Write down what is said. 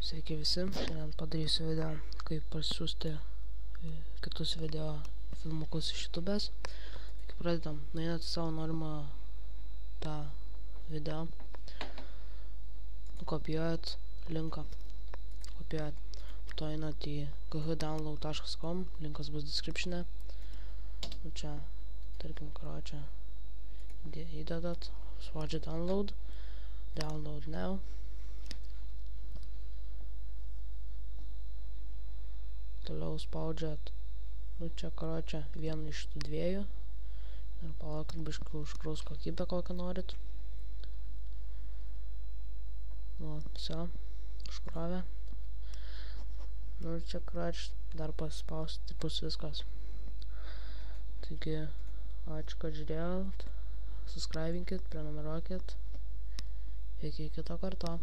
Sveiki visi, šiandien padarysiu video, kaip pasiųsti kitus video filmukus iš YouTube'ės. Taigi pradedam, nueinat į savo norimą tą video, nukopijuojat linką, po to einat į ghdownload.com, linkas bus description'e, nu čia, tarkim, čia įdedat, spaudžiat download now. Toliau spaudžiat, nu čia, vieną iš tų dviejų ir palaukit biškį užkraus kokybę, kokią norit. Nu, viso, užkrovė. Nu ir čia, dar paspausti, bus viskas. Taigi, ačiū, kad žiūrėjot, subscribinkit, prenumeruokit. Iki kito karto.